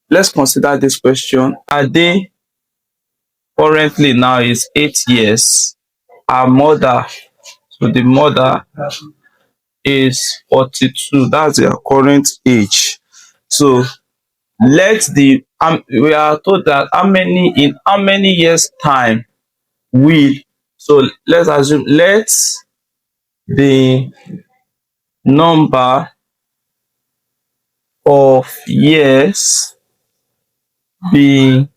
let's consider this question. Ade currently now is 8 years. Her mother, so the mother is 42. That's their current age. So let the we are told that how many years time will, so let's assume, let the number of years be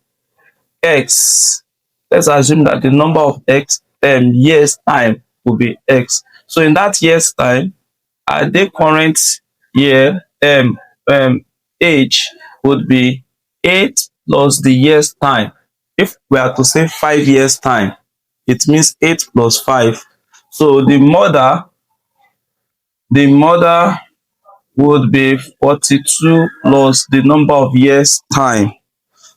x. Let's assume that the number of x years time will be x. So in that years time, the current year age would be 8 plus the years time. If we are to say 5 years time, it means 8 plus 5. So the mother would be 42 plus the number of years time.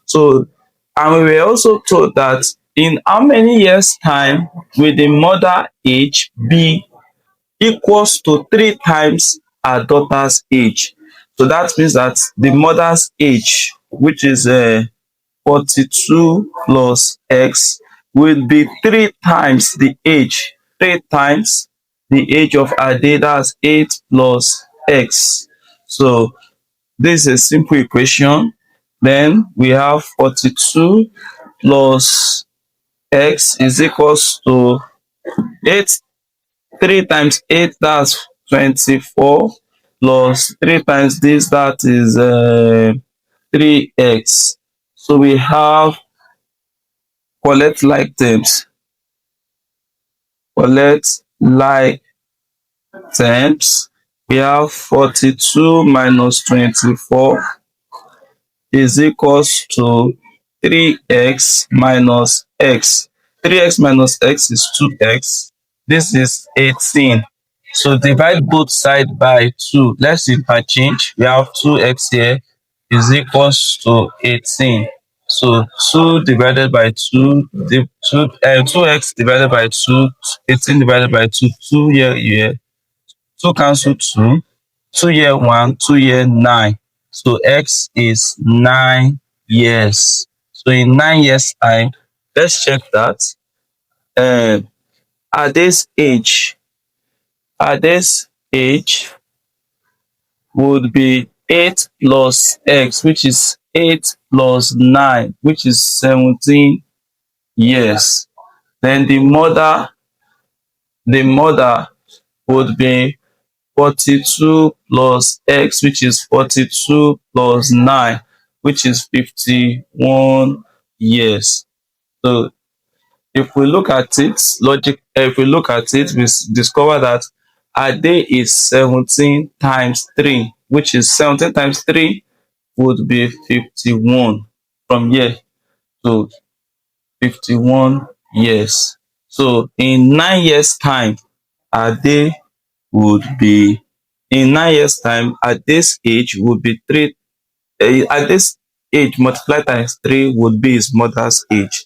So, and we were also told that in how many years time will the mother age be equals to 3 times her daughter's age. So that means that the mother's age, which is 42 plus x, will be 3 times the age, 3 times the age of Ade. That's 8 plus x. So this is a simple equation. Then we have 42 plus x is equals to 8. 3 times 8, that's 24, plus 3 times this, that is 3x. So we have collect like terms. Collect like terms. We have 42 minus 24 is equals to 3x minus x. 3x minus x is 2x. This is 18. So divide both sides by 2. Let's interchange. We have 2x here is equals to 18. So 2 divided by 2, 2x divided by 2, 18 divided by 2, 2 here, 2 cancel 2, 2 here 1, 2 here 9. So x is 9 years. So in 9 years time, let's check that. At this age would be 8 plus x, which is 8 plus 9, which is 17 years. Then the mother would be 42 plus x, which is 42 plus 9, which is 51 years. So if we look at it, we discover that a day is 17 times 3, which is 17 times 3 would be 51 from here to 51 years. So in 9 years time, a day would be, in 9 years time, at this age would be 3, at this age multiplied times 3 would be his mother's age.